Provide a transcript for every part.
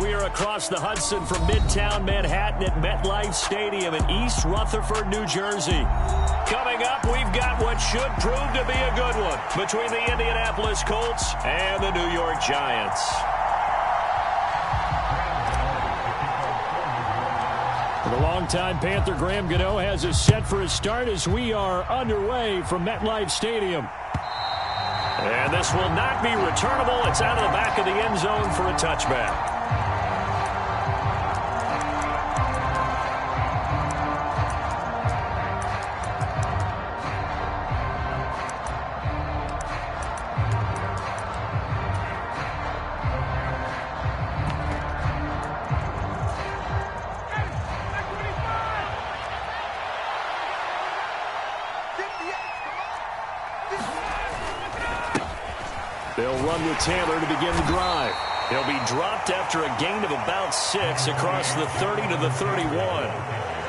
we are across the Hudson from Midtown Manhattan at MetLife Stadium in East Rutherford, New Jersey. Coming up, we've got what should prove to be a good one between the Indianapolis Colts and the New York Giants. The longtime Panther Graham Gano has us set for his start as we are underway from MetLife Stadium. And this will not be returnable. It's out of the back of the end zone for a touchback. They'll run with Taylor to begin the drive. He'll be dropped after a gain of about 6 across the 30 to the 31.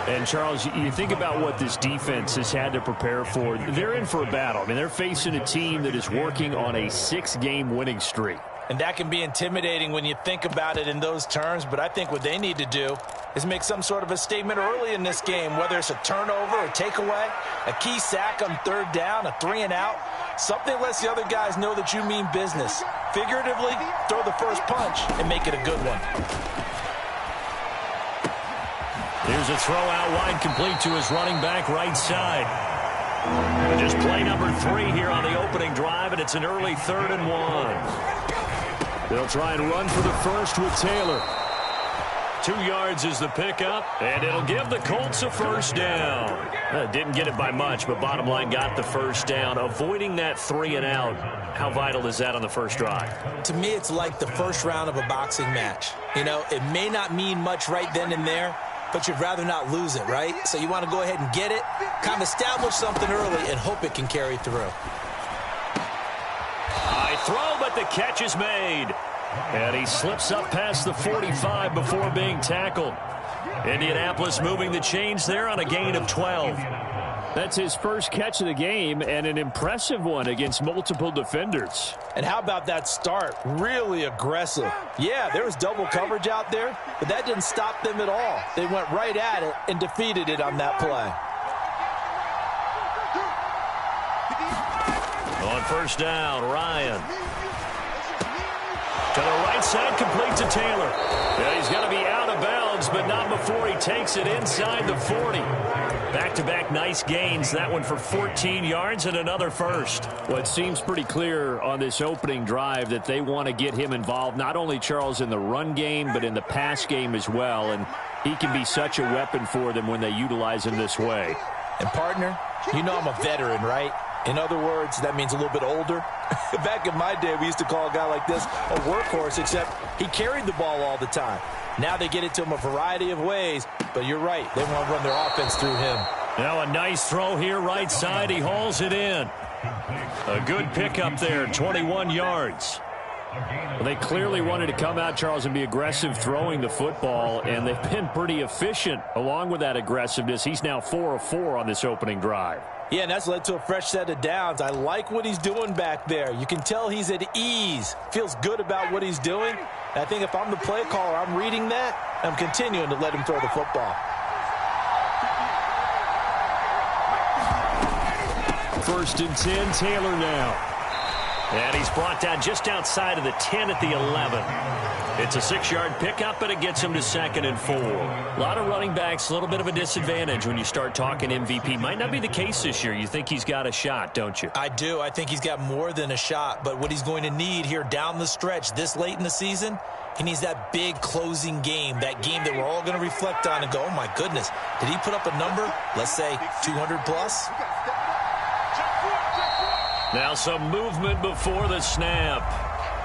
And, Charles, you think about what this defense has had to prepare for. They're in for a battle. I mean, they're facing a team that is working on a 6-game winning streak. And that can be intimidating when you think about it in those terms. But I think what they need to do is make some sort of a statement early in this game, whether it's a turnover, a takeaway, a key sack on 3rd down, a 3-and-out. Something lets the other guys know that you mean business. Figuratively, throw the first punch and make it a good one. Here's a throw out wide, complete to his running back right side. And just play number 3 here on the opening drive, and it's an early 3rd and 1. They'll try and run for the first with Taylor. 2 yards is the pickup, and it'll give the Colts a first down. Didn't get it by much, but bottom line got the first down. Avoiding that 3-and-out, how vital is that on the first drive? To me, it's like the first round of a boxing match. You know, it may not mean much right then and there, but you'd rather not lose it, right? So you want to go ahead and get it, kind of establish something early, and hope it can carry through. High throw, but the catch is made. And he slips up past the 45 before being tackled. Indianapolis moving the chains there on a gain of 12. That's his first catch of the game, and an impressive one against multiple defenders. And how about that start? Really aggressive. Yeah, there was double coverage out there, but that didn't stop them at all. They went right at it and defeated it on that play. On first down, Ryan. To the right side, complete to Taylor. Yeah, he's going to be out of bounds, but not before he takes it inside the 40. Back-to-back nice gains. That one for 14 yards and another first. Well, it seems pretty clear on this opening drive that they want to get him involved, not only, Charles, in the run game, but in the pass game as well. And he can be such a weapon for them when they utilize him this way. And, partner, you know I'm a veteran, right? In other words, that means a little bit older. Back in my day, we used to call a guy like this a workhorse, except he carried the ball all the time. Now they get it to him a variety of ways, but you're right. They want to run their offense through him. Now a nice throw here right side. He hauls it in. A good pickup there, 21 yards. Well, they clearly wanted to come out, Charles, and be aggressive throwing the football, and they've been pretty efficient along with that aggressiveness. He's now 4 of 4 on this opening drive. Yeah, and that's led to a fresh set of downs. I like what he's doing back there. You can tell he's at ease, feels good about what he's doing. And I think if I'm the play caller, I'm reading that, I'm continuing to let him throw the football. First and 10, Taylor now. And he's brought down just outside of the 10 at the 11. It's a 6-yard pickup, but it gets him to 2nd and 4. A lot of running backs, a little bit of a disadvantage when you start talking MVP. Might not be the case this year. You think he's got a shot, don't you? I do. I think he's got more than a shot. But what he's going to need here down the stretch this late in the season, he needs that big closing game, that game that we're all going to reflect on and go, oh, my goodness, did he put up a number, let's say 200 plus? Now some movement before the snap.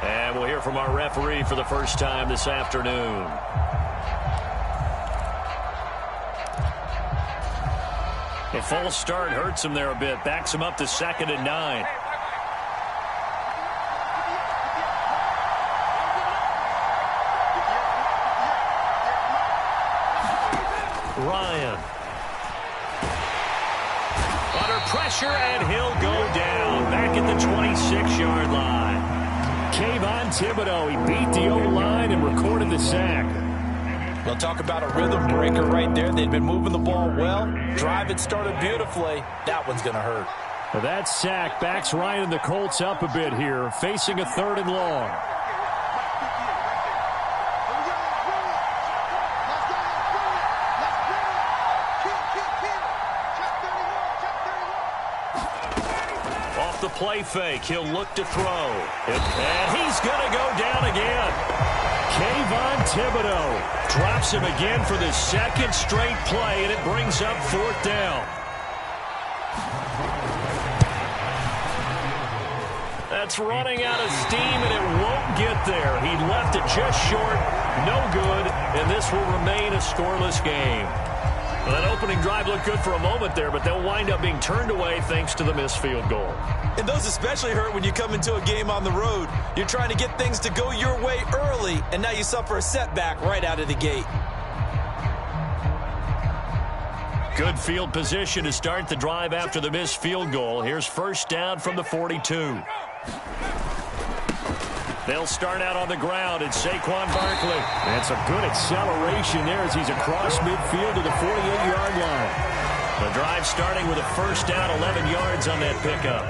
And we'll hear from our referee for the first time this afternoon. The false start hurts him there a bit. Backs him up to 2nd and 9. Ryan. Under pressure, and he'll go down. Back at the 26-yard line. Kayvon Thibodeau. He beat the O-line and recorded the sack. Well, talk about a rhythm breaker right there. They'd been moving the ball well. Drive had started beautifully. That one's going to hurt. Well, that sack backs Ryan and the Colts up a bit here, facing a 3rd and long. Off the play fake, he'll look to throw. And he's going to go down again. Kayvon Thibodeau drops him again for the 2nd straight play, and it brings up 4th down. That's running out of steam, and it won't get there. He left it just short, no good, and this will remain a scoreless game. Well, that opening drive looked good for a moment there, but they'll wind up being turned away thanks to the missed field goal. And those especially hurt when you come into a game on the road. You're trying to get things to go your way early, and now you suffer a setback right out of the gate. Good field position to start the drive after the missed field goal. Here's 1st down from the 42. They'll start out on the ground. It's Saquon Barkley. That's a good acceleration there as he's across midfield to the 48-yard line. The drive starting with a 1st down, 11 yards on that pickup.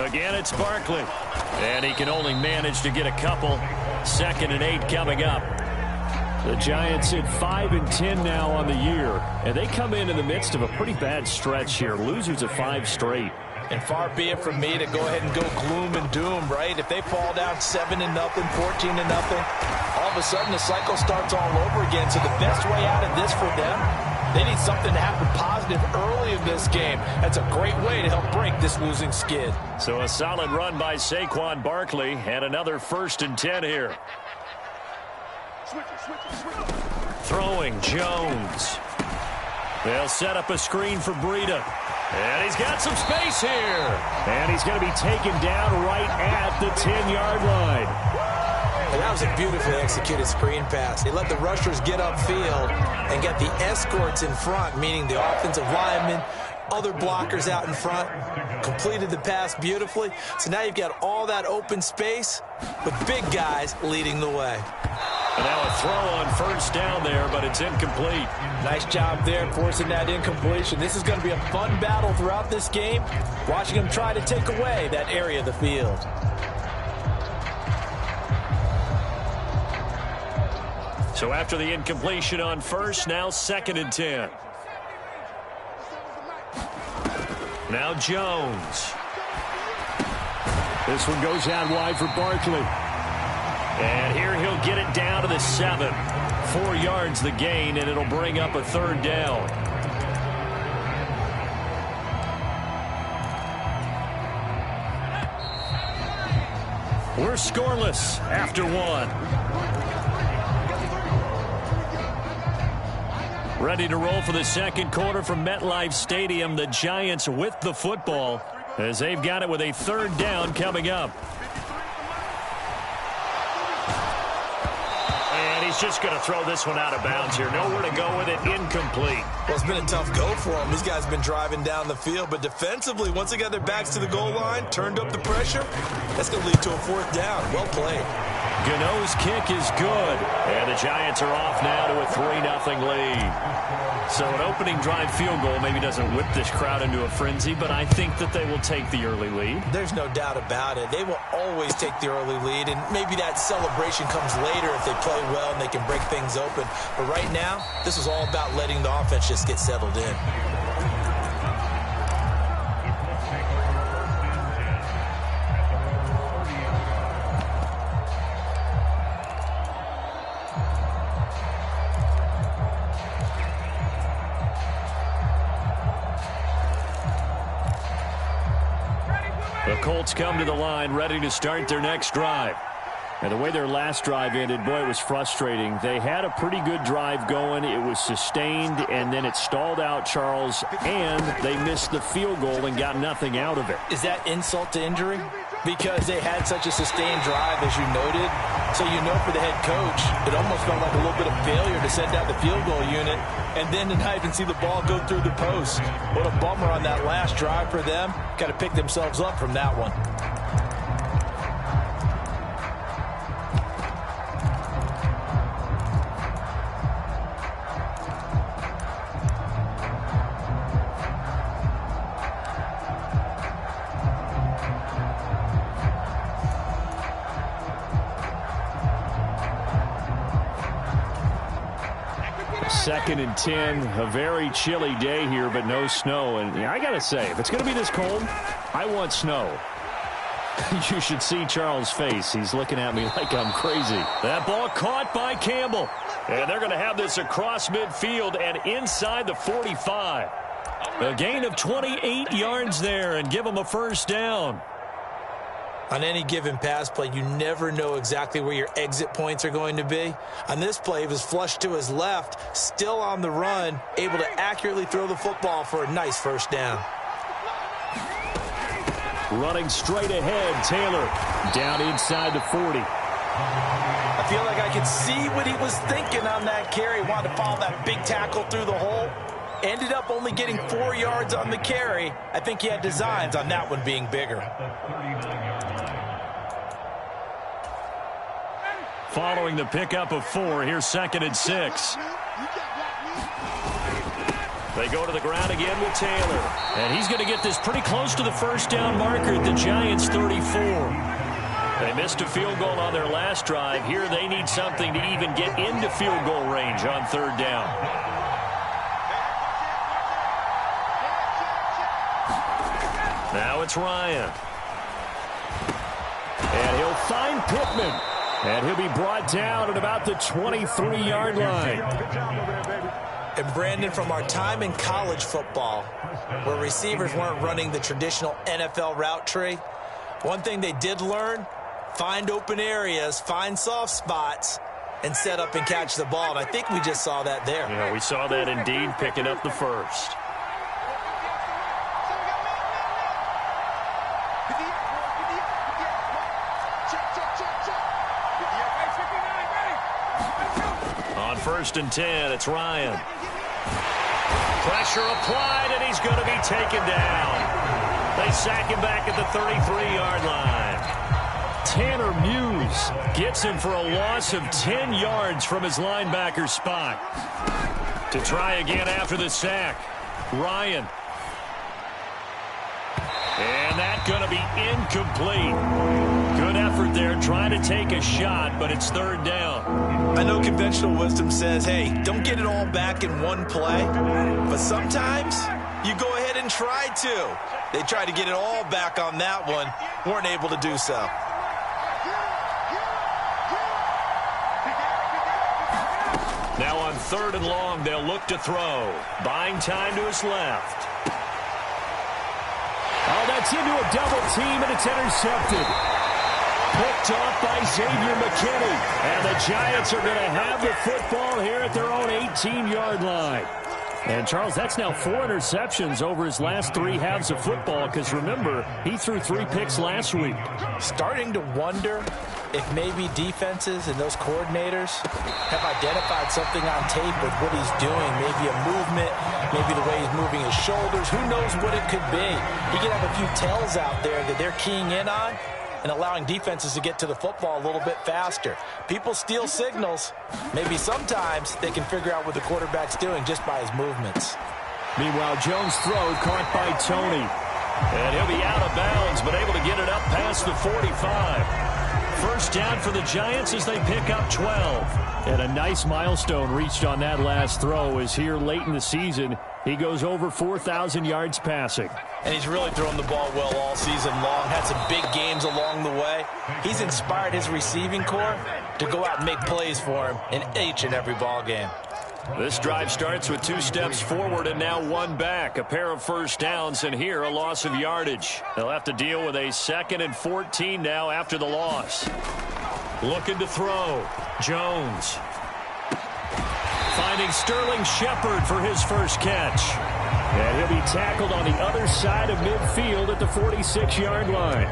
Again, it's Barkley. And he can only manage to get a couple. 2nd and 8 coming up. The Giants at 5-10 now on the year, and they come in the midst of a pretty bad stretch here. Losers of 5 straight. And far be it from me to go ahead and go gloom and doom, right? If they fall down 7-0, 14-0, all of a sudden the cycle starts all over again. So the best way out of this for them, they need something to happen positive early in this game. That's a great way to help break this losing skid. So a solid run by Saquon Barkley, and another 1st and 10 here. Throwing Jones. They'll set up a screen for Breida. And he's got some space here. And he's going to be taken down right at the 10-yard line. And that was a beautifully executed screen pass. They let the rushers get upfield and get the escorts in front, meaning the offensive linemen, other blockers out in front, completed the pass beautifully. So now you've got all that open space with big guys leading the way. And now a throw on 1st down there, but it's incomplete. Nice job there forcing that incompletion. This is going to be a fun battle throughout this game, watching them try to take away that area of the field. So after the incompletion on 1st, now 2nd and 10. Now Jones. This one goes out wide for Barkley. And here he'll get it down to the 7. 4 yards the gain, and it'll bring up a 3rd down. We're scoreless after 1. Ready to roll for the 2nd quarter from MetLife Stadium. The Giants with the football as they've got it with a 3rd down coming up. He's just going to throw this one out of bounds here. Nowhere to go with it. Incomplete. Well, it's been a tough go for them. These guys have been driving down the field. But defensively, once they got their backs to the goal line, turned up the pressure, that's going to lead to a 4th down. Well played. Gano's kick is good. And the Giants are off now to a 3-0 lead. So an opening drive field goal maybe doesn't whip this crowd into a frenzy, but I think that they will take the early lead. There's no doubt about it. They will always take the early lead, and maybe that celebration comes later if they play well and they can break things open. But right now, this is all about letting the offense just get settled in. The Colts come to the line ready to start their next drive. And the way their last drive ended, boy, it was frustrating. They had a pretty good drive going. It was sustained, and then it stalled out, Charles, and they missed the field goal and got nothing out of it. Is that insult to injury? Because they had such a sustained drive, as you noted, So you know for the head coach, it almost felt like a little bit of failure to send out the field goal unit and then to not even see the ball go through the post. What a bummer on that last drive for them. Got to pick themselves up from that one. Second and 10, a very chilly day here, but no snow. And I got to say, if it's going to be this cold, I want snow. You should see Charles' face. He's looking at me like I'm crazy. That ball caught by Campbell. And they're going to have this across midfield and inside the 45. A gain of 28 yards there and give them a first down. On any given pass play, you never know exactly where your exit points are going to be. On this play, he was flushed to his left, still on the run, able to accurately throw the football for a nice first down. Running straight ahead, Taylor down inside the 40. I feel like I could see what he was thinking on that carry. Wanted to follow that big tackle through the hole. Ended up only getting 4 yards on the carry. I think he had designs on that one being bigger. Following the pickup of 4, here's 2nd and 6. They go to the ground again with Taylor. And he's going to get this pretty close to the first down marker at the Giants' 34. They missed a field goal on their last drive. Here they need something to even get into field goal range on 3rd down. Now it's Ryan. And he'll find Pittman. And he'll be brought down at about the 23-yard line. And Brandon, from our time in college football, where receivers weren't running the traditional NFL route tree, one thing they did learn, find open areas, find soft spots, and set up and catch the ball. And I think we just saw that there. Yeah, we saw that indeed, picking up the first. On 1st and 10, it's Ryan. Pressure applied, and he's going to be taken down. They sack him back at the 33-yard line. Tanner Muse gets him for a loss of 10 yards from his linebacker spot. To try again after the sack, Ryan. And that's going to be incomplete. Good effort there, trying to take a shot, but it's 3rd down. I know conventional wisdom says, hey, don't get it all back in one play. But sometimes you go ahead and try to. They tried to get it all back on that one, weren't able to do so. Now on 3rd and long, they'll look to throw. Buying time to his left. Oh, that's into a double team, and it's intercepted. Picked off by Xavier McKinney. And the Giants are going to have the football here at their own 18-yard line. And, Charles, that's now 4 interceptions over his last 3 halves of football, because, remember, he threw 3 picks last week. Starting to wonder if maybe defenses and those coordinators have identified something on tape with what he's doing. Maybe a movement, maybe the way he's moving his shoulders. Who knows what it could be? He could have a few tells out there that they're keying in on and allowing defenses to get to the football a little bit faster. People steal signals. Maybe sometimes they can figure out what the quarterback's doing just by his movements. Meanwhile, Jones' throw caught by Tony. And he'll be out of bounds, but able to get it up past the 45. First down for the Giants as they pick up 12. And a nice milestone reached on that last throw is here late in the season. He goes over 4,000 yards passing. And he's really thrown the ball well all season long. Had some big games along the way. He's inspired his receiving corps to go out and make plays for him in each and every ball game. This drive starts with 2 steps forward and now 1 back. A pair of first downs, and here a loss of yardage. They'll have to deal with a 2nd and 14 now after the loss. Looking to throw. Jones. Finding Sterling Shepard for his first catch. And he'll be tackled on the other side of midfield at the 46-yard line.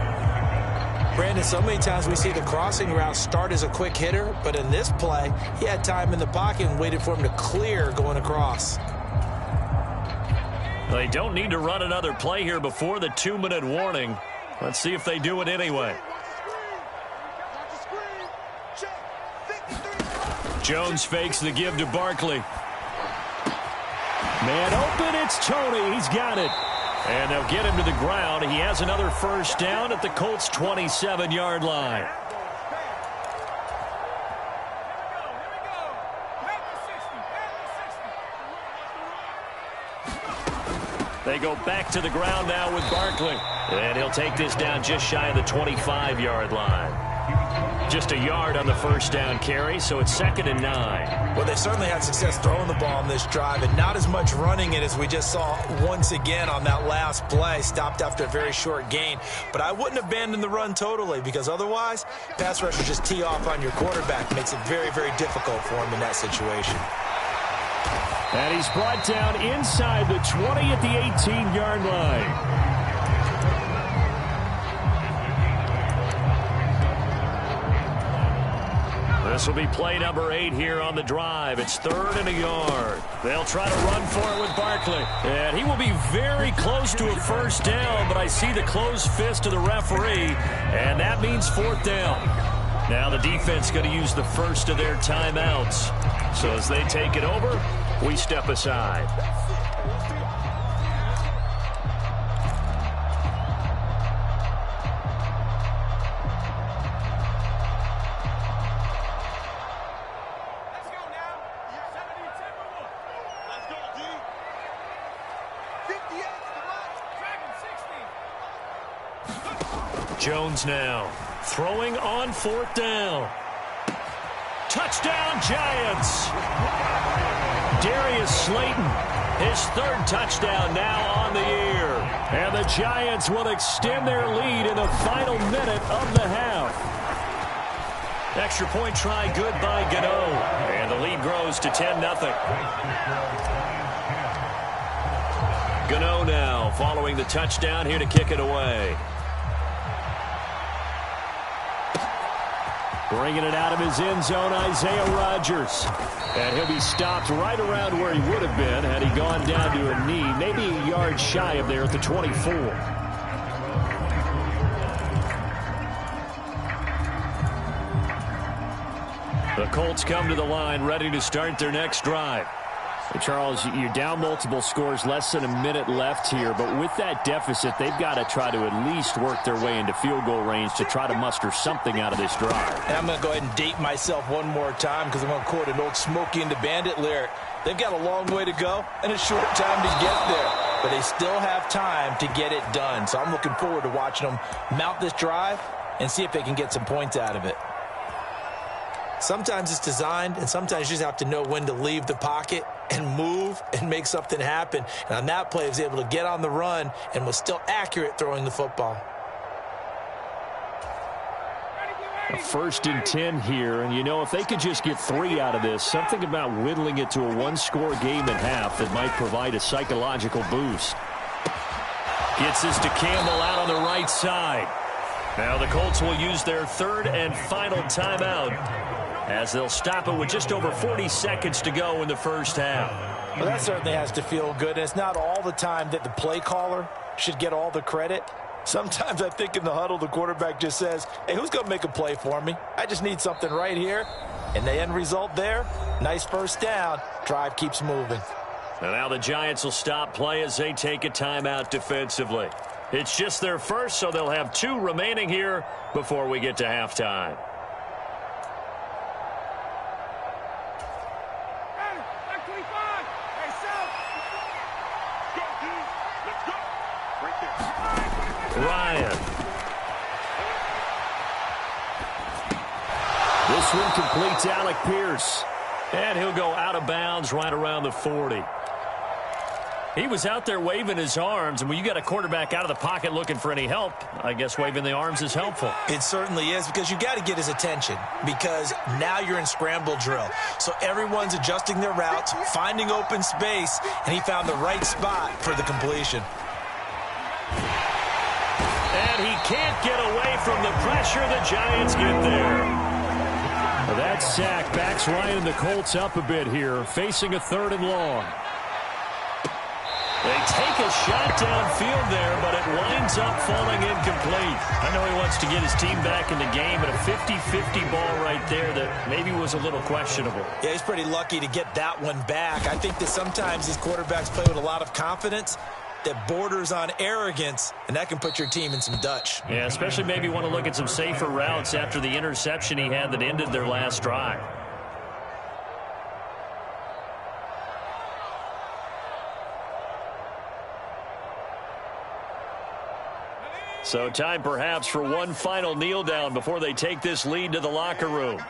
Brandon, so many times we see the crossing route start as a quick hitter, but in this play, he had time in the pocket and waited for him to clear going across. They don't need to run another play here before the 2-minute warning. Let's see if they do it anyway. Jones fakes the give to Barkley. Man open, it's Tony. He's got it. And they'll get him to the ground. He has another first down at the Colts' 27-yard line. They go back to the ground now with Barkley. And he'll take this down just shy of the 25-yard line. Just a yard on the first down carry, so it's 2nd and 9. Well, they certainly had success throwing the ball on this drive, and not as much running it as we just saw once again on that last play. Stopped after a very short gain. But I wouldn't abandon the run totally, because otherwise, pass rushers just tee off on your quarterback. Makes it very, very difficult for him in that situation. And he's brought down inside the 20 at the 18-yard line. This will be play number 8 here on the drive. It's 3rd and a yard. They'll try to run for it with Barkley. And he will be very close to a first down, but I see the closed fist of the referee, and that means 4th down. Now the defense going to use the first of their timeouts. So as they take it over, we step aside. Jones now throwing on 4th down. Touchdown, Giants. Darius Slayton, his 3rd touchdown now on the year. And the Giants will extend their lead in the final minute of the half. Extra point try good by Gano. And the lead grows to 10-0. Gano now following the touchdown here to kick it away. Bringing it out of his end zone, Isaiah Rodgers. And he'll be stopped right around where he would have been had he gone down to a knee, maybe a yard shy of there at the 24. The Colts come to the line, ready to start their next drive. Charles, you're down multiple scores, less than a minute left here, but with that deficit, they've got to try to at least work their way into field goal range to try to muster something out of this drive. And I'm going to go ahead and date myself one more time because I'm going to quote an old Smokey and the Bandit lyric. They've got a long way to go and a short time to get there, but they still have time to get it done. So I'm looking forward to watching them mount this drive and see if they can get some points out of it. Sometimes it's designed, and sometimes you just have to know when to leave the pocket and move and make something happen. And on that play, he was able to get on the run and was still accurate throwing the football. A 1st and 10 here, and you know, if they could just get 3 out of this, something about whittling it to a one-score game at half that might provide a psychological boost. Gets this to Campbell out on the right side. Now the Colts will use their 3rd and final timeout, as they'll stop it with just over 40 seconds to go in the first half. Well, that certainly has to feel good. It's not all the time that the play caller should get all the credit. Sometimes I think in the huddle, the quarterback just says, hey, who's going to make a play for me? I just need something right here. And the end result there, nice first down. Drive keeps moving. And now the Giants will stop play as they take a timeout defensively. It's just their first, so they'll have 2 remaining here before we get to halftime. Ryan. This one completes Alec Pierce. And he'll go out of bounds right around the 40. He was out there waving his arms, and when you got a quarterback out of the pocket looking for any help, I guess waving the arms is helpful. It certainly is, because you got to get his attention, because now you're in scramble drill. So everyone's adjusting their routes, finding open space, and he found the right spot for the completion. And he can't get away from the pressure. pressure. The Giants get there. That sack backs Ryan and the Colts up a bit here, facing a 3rd and long. They take a shot downfield there, but it winds up falling incomplete. I know he wants to get his team back in the game, but a 50-50 ball right there that maybe was a little questionable. Yeah, he's pretty lucky to get that one back. I think that sometimes these quarterbacks play with a lot of confidence that borders on arrogance, and that can put your team in some Dutch. Yeah, especially maybe want to look at some safer routes after the interception he had that ended their last drive. So time perhaps for one final kneel down before they take this lead to the locker room.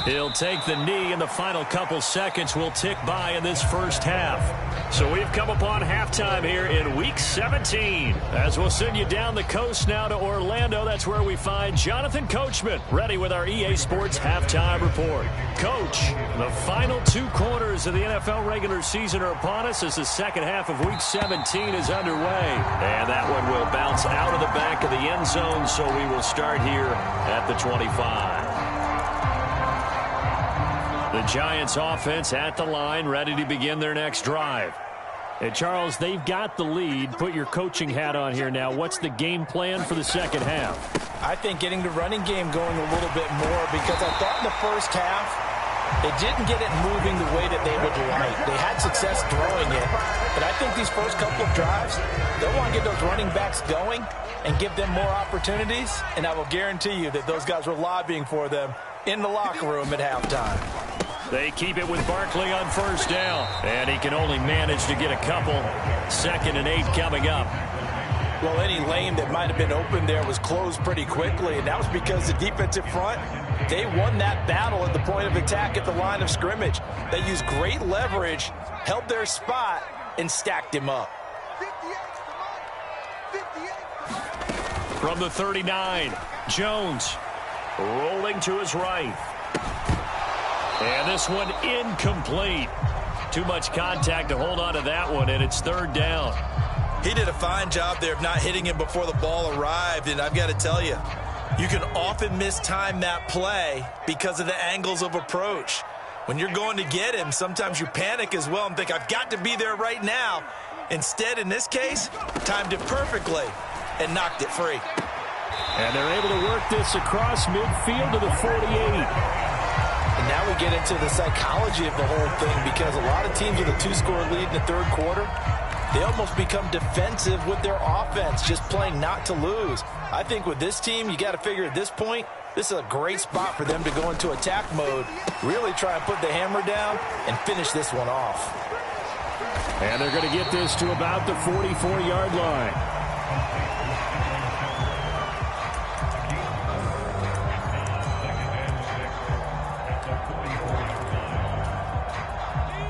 He'll take the knee, and the final couple seconds will tick by in this first half. So we've come upon halftime here in Week 17. As we'll send you down the coast now to Orlando, that's where we find Jonathan Coachman, ready with our EA Sports Halftime Report. Coach, the final 2 quarters of the NFL regular season are upon us as the second half of Week 17 is underway. And that one will bounce out of the back of the end zone, so we will start here at the 25. The Giants offense at the line, ready to begin their next drive. And Charles, they've got the lead. Put your coaching hat on here now. What's the game plan for the second half? I think getting the running game going a little bit more, because I thought in the first half they didn't get it moving the way that they would like. They had success throwing it, but I think these first couple of drives, they'll want to get those running backs going and give them more opportunities, and I will guarantee you that those guys were lobbying for them in the locker room at halftime. They keep it with Barkley on first down, and he can only manage to get a couple. 2nd and 8 coming up. Well, any lane that might have been open there was closed pretty quickly, and that was because the defensive front, they won that battle at the point of attack at the line of scrimmage. They used great leverage, held their spot, and stacked him up. From the 39, Jones rolling to his right. And this one incomplete. Too much contact to hold on to that one, and it's 3rd down. He did a fine job there of not hitting him before the ball arrived, and I've got to tell you, you can often mistime that play because of the angles of approach. When you're going to get him, sometimes you panic as well and think, I've got to be there right now. Instead, in this case, timed it perfectly and knocked it free. And they're able to work this across midfield to the 48. And now we get into the psychology of the whole thing, because a lot of teams with a 2-score lead in the 3rd quarter, they almost become defensive with their offense, just playing not to lose. I think with this team, you got to figure at this point, this is a great spot for them to go into attack mode, really try and put the hammer down and finish this one off. And they're going to get this to about the 44-yard line.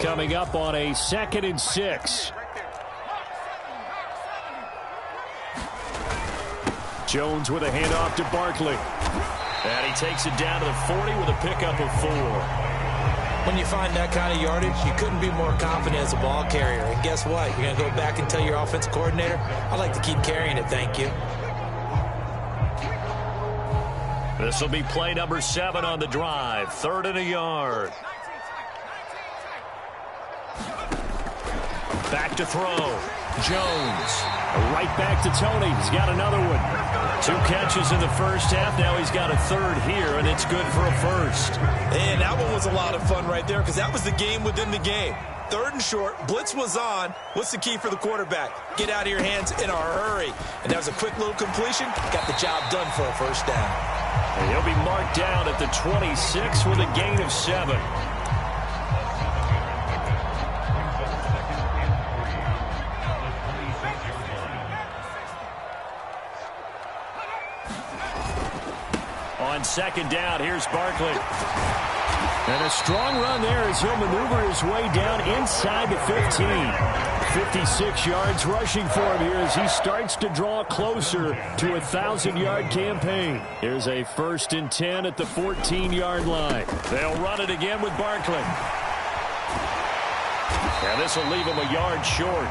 Coming up on a 2nd and 6. Jones with a handoff to Barkley. And he takes it down to the 40 with a pickup of 4. When you find that kind of yardage, you couldn't be more confident as a ball carrier. And guess what? You're going to go back and tell your offensive coordinator, I'd like to keep carrying it, thank you. This will be play number 7 on the drive. 3rd and a yard. Back to throw. Jones. Right back to Tony. He's got another one. 2 catches in the first half. Now he's got a 3rd here, and it's good for a 1st. And that one was a lot of fun right there, because that was the game within the game. 3rd and short. Blitz was on. What's the key for the quarterback? Get out of your hands in a hurry. And that was a quick little completion. Got the job done for a 1st down. And he'll be marked down at the 26 with a gain of 7. On 2nd down, here's Barkley. And a strong run there as he'll maneuver his way down inside the 15. 56 yards rushing for him here as he starts to draw closer to a 1,000-yard campaign. Here's a 1st and 10 at the 14-yard line. They'll run it again with Barkley. And this will leave him a yard short.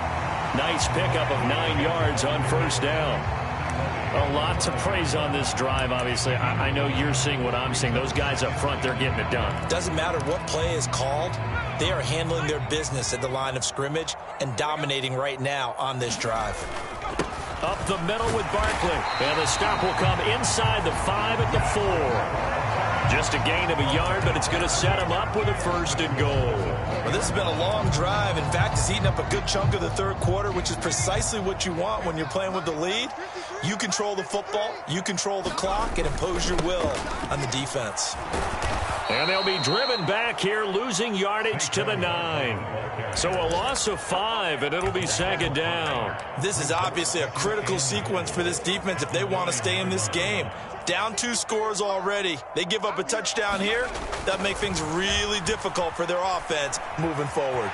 Nice pickup of 9 yards on 1st down. A lot to praise on this drive, obviously. I know you're seeing what I'm seeing. Those guys up front, they're getting it done. Doesn't matter what play is called. They are handling their business at the line of scrimmage and dominating right now on this drive. Up the middle with Barkley. And the stop will come inside the 5 at the 4. Just a gain of a yard, but it's going to set him up with a 1st and goal. Well, this has been a long drive. In fact, it's eaten up a good chunk of the third quarter, which is precisely what you want when you're playing with the lead. You control the football, you control the clock, and impose your will on the defense. And they'll be driven back here, losing yardage to the 9. So a loss of 5, and it'll be 2nd down. This is obviously a critical sequence for this defense if they want to stay in this game. Down 2 scores already. They give up a touchdown here. That'll make things really difficult for their offense moving forward.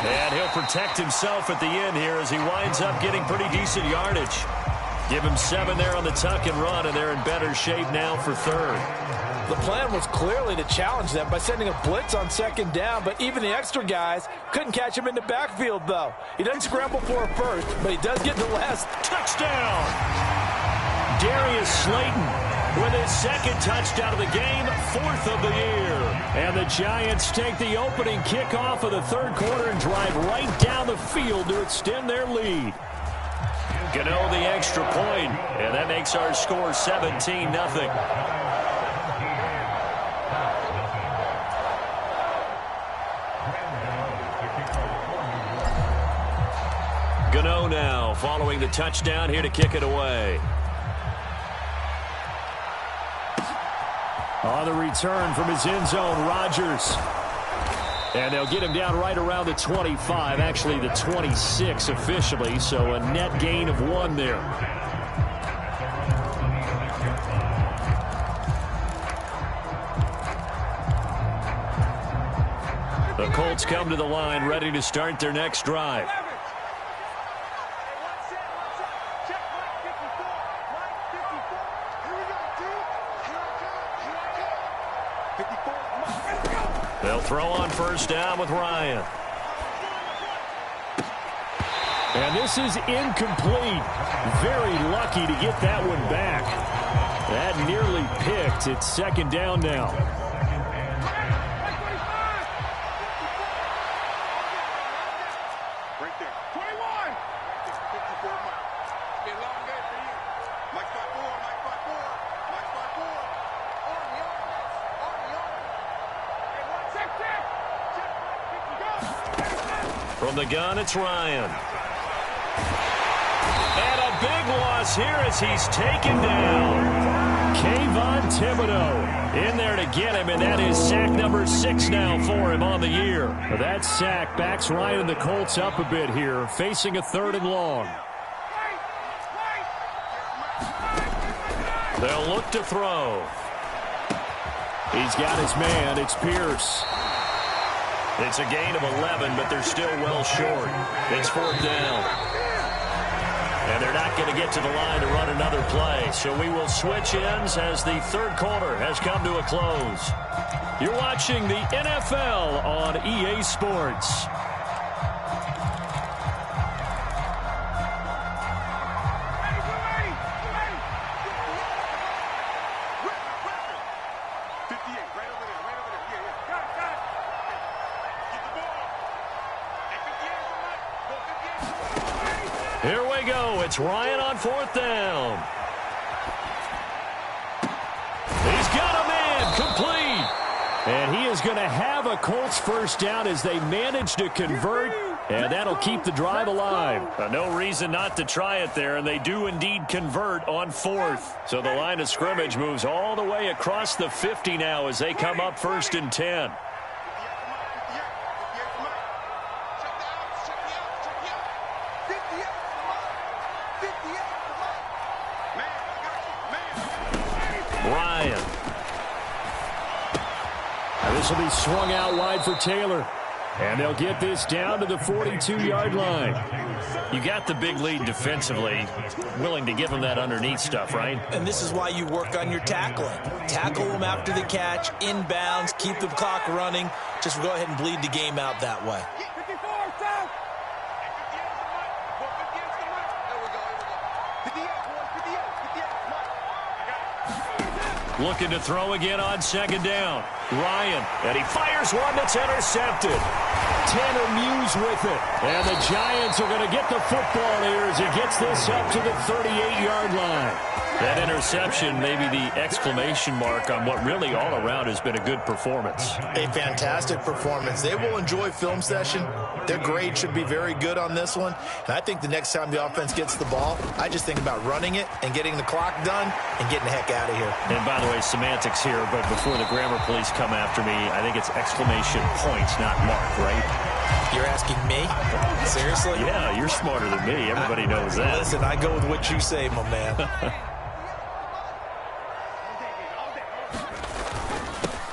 And he'll protect himself at the end here as he winds up getting pretty decent yardage. Give him 7 there on the tuck and run, and they're in better shape now for 3rd. The plan was clearly to challenge them by sending a blitz on 2nd down, but even the extra guys couldn't catch him in the backfield, though. He doesn't scramble for a first, but he does get the last. Touchdown! Darius Slayton with his 2nd touchdown of the game, 4th of the year. And the Giants take the opening kickoff of the 3rd quarter and drive right down the field to extend their lead. Gano the extra point, and that makes our score 17-0. Gano now following the touchdown here to kick it away. On the return from his end zone, Rodgers. And they'll get him down right around the 25, actually the 26 officially, so a net gain of 1 there. The Colts come to the line ready to start their next drive. They'll throw on 1st down with Ryan. And this is incomplete. Very lucky to get that one back. That nearly picked. It's 2nd down now. Right there. 21. 54 miles. Be a long day for you. Mike 5-4, Mike 5-4, Mike 5-4. From the gun, it's Ryan. And a big loss here as he's taken down. Kayvon Thibodeaux in there to get him, and that is sack number 6 now for him on the year. That sack backs Ryan and the Colts up a bit here, facing a 3rd and long. They'll look to throw. He's got his man. It's Pierce. It's a gain of 11, but they're still well short. It's 4th down. And they're not going to get to the line to run another play. So we will switch ends as the 3rd quarter has come to a close. You're watching the NFL on EA Sports. Here we go. It's Ryan on 4th down. He's got a man complete. And he is going to have a Colts 1st down as they manage to convert, and that'll keep the drive alive. No reason not to try it there, and they do indeed convert on 4th. So the line of scrimmage moves all the way across the 50 now as they come up 1st and 10. Ryan. This will be swung out wide for Taylor. And they'll get this down to the 42-yard line. You got the big lead defensively. Willing to give them that underneath stuff, right? And this is why you work on your tackling. Tackle them after the catch, inbounds, keep the clock running. Just go ahead and bleed the game out that way. Looking to throw again on second down. Ryan, and he fires one that's intercepted. Tanner Muse with it. And the Giants are going to get the football here as he gets this up to the 38-yard line. That interception may be the exclamation mark on what really all around has been a good performance. A fantastic performance. They will enjoy film session. Their grade should be very good on this one. And I think the next time the offense gets the ball, I just think about running it and getting the clock done and getting the heck out of here. And by the way, semantics here, but before the grammar police come after me, I think it's exclamation points, not mark, right? You're asking me? Seriously? Yeah, you're smarter than me. Everybody knows that. Listen, I go with what you say, my man.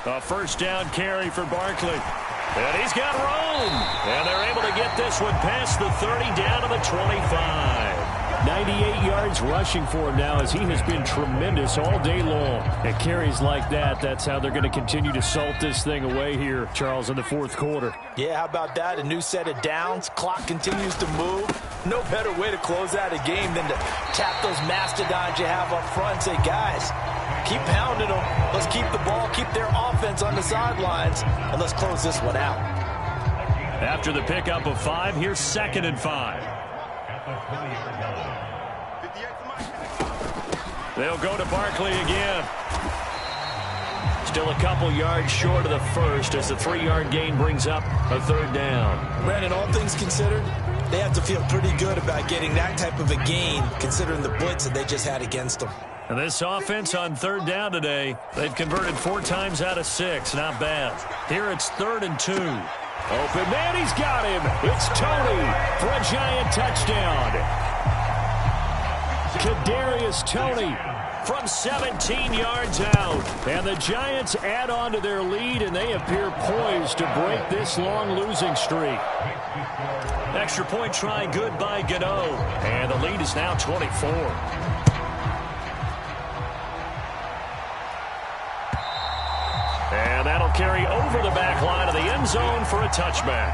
A first down carry for Barkley. And he's got room. And they're able to get this one past the 30 down to the 25. 98 yards rushing for him now as he has been tremendous all day long. At carries like that, that's how they're going to continue to salt this thing away here, Charles, in the fourth quarter. Yeah, how about that? A new set of downs. Clock continues to move. No better way to close out a game than to tap those mastodons you have up front and say, guys, keep pounding them. Let's keep the ball, keep their offense on the sidelines, and let's close this one out. After the pickup of 5, here's 2nd and 5. They'll go to Barkley again. Still a couple yards short of the first as the 3-yard gain brings up a 3rd down. Brandon, all things considered, they have to feel pretty good about getting that type of a gain considering the blitz that they just had against them. And this offense on 3rd down today, they've converted 4 times out of 6. Not bad. Here it's 3rd and 2. Open man, he's got him. It's Tony for a Giant touchdown. Kadarius Toney from 17 yards out. And the Giants add on to their lead, and they appear poised to break this long losing streak. Extra point try good by Gano. And the lead is now 24. And that'll carry over the back line of the end zone for a touchback.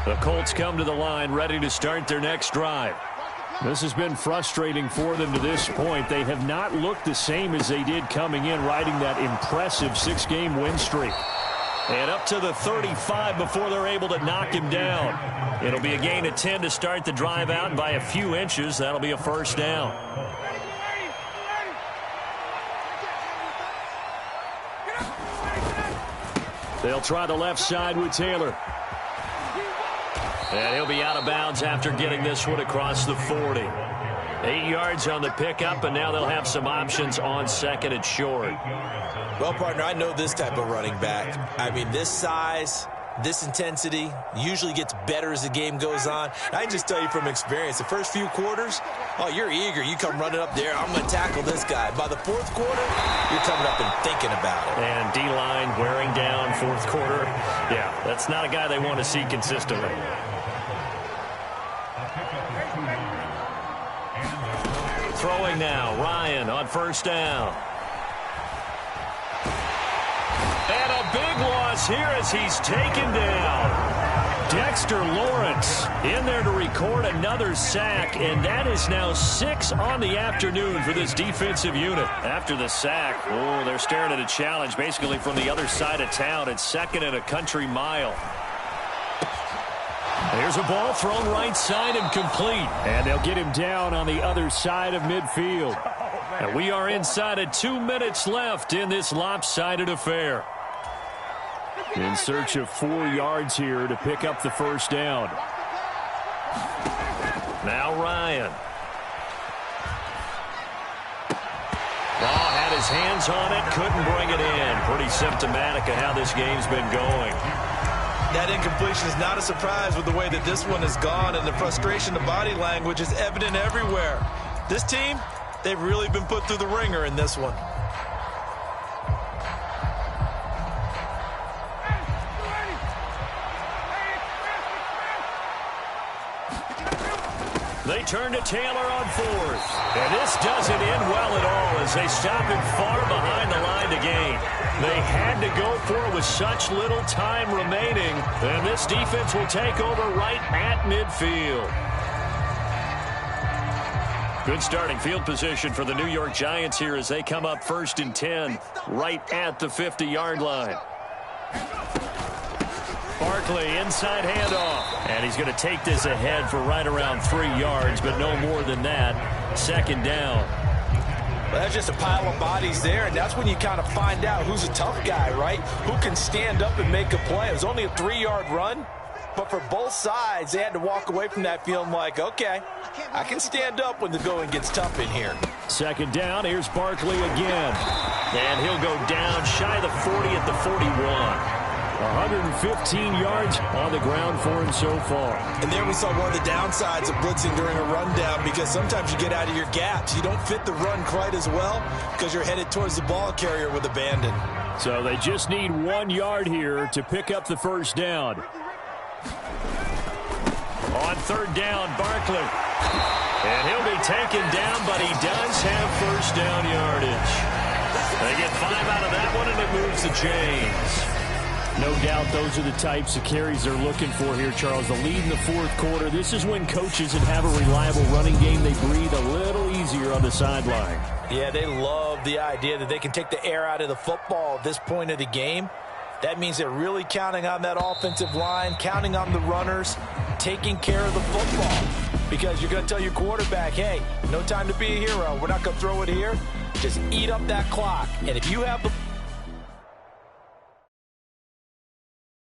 The Colts come to the line ready to start their next drive. This has been frustrating for them to this point. They have not looked the same as they did coming in, riding that impressive 6-game win streak. And up to the 35 before they're able to knock him down. It'll be a gain of 10 to start the drive out, and by a few inches, that'll be a first down. They'll try the left side with Taylor. And he'll be out of bounds after getting this one across the 40. 8 yards on the pickup, and now they'll have some options on 2nd and short. Well, partner, I know this type of running back. I mean, this size, this intensity usually gets better as the game goes on. I can just tell you from experience, the first few quarters, oh, you're eager. You come running up there, I'm going to tackle this guy. By the 4th quarter, you're coming up and thinking about it. And D-line wearing down 4th quarter. Yeah, that's not a guy they want to see consistently. Throwing now, Ryan on 1st down. And a big loss here as he's taken down. Dexter Lawrence in there to record another sack, and that is now 6 on the afternoon for this defensive unit. After the sack, oh, they're staring at a challenge basically from the other side of town. It's 2nd and a country mile. Here's a ball thrown right side and complete. And they'll get him down on the other side of midfield. And we are inside of 2 minutes left in this lopsided affair. In search of 4 yards here to pick up the first down. Now Ryan. Had his hands on it, couldn't bring it in. Pretty symptomatic of how this game's been going. That incompletion is not a surprise with the way that this one has gone, and the frustration of body language is evident everywhere. This team, they've really been put through the ringer in this one. They turn to Taylor on 4th. And this doesn't end well at all as they stop him far behind the line to gain. They had to go for it with such little time remaining. And this defense will take over right at midfield. Good starting field position for the New York Giants here as they come up 1st and 10 right at the 50-yard line. Barkley, inside handoff. And he's going to take this ahead for right around 3 yards, but no more than that. 2nd down. Well, that's just a pile of bodies there, and that's when you kind of find out who's a tough guy, right? Who can stand up and make a play. It was only a 3-yard run, but for both sides, they had to walk away from that feeling like, okay, I can stand up when the going gets tough in here. 2nd down, here's Barkley again. And he'll go down shy of the 40 at the 41. 115 yards on the ground for him so far. And there we saw one of the downsides of blitzing during a rundown, because sometimes you get out of your gaps. You don't fit the run quite as well because you're headed towards the ball carrier with abandon. So they just need 1 yard here to pick up the 1st down. On 3rd down, Barkley. And he'll be taken down, but he does have 1st down yardage. They get 5 out of that one, and it moves the chains. No doubt those are the types of carries they're looking for here, Charles. The lead in the 4th quarter. This is when coaches that have a reliable running game, they breathe a little easier on the sideline. Yeah, they love the idea that they can take the air out of the football at this point of the game. That means they're really counting on that offensive line, counting on the runners, taking care of the football. Because you're going to tell your quarterback, hey, no time to be a hero. We're not going to throw it here. Just eat up that clock. And if you have the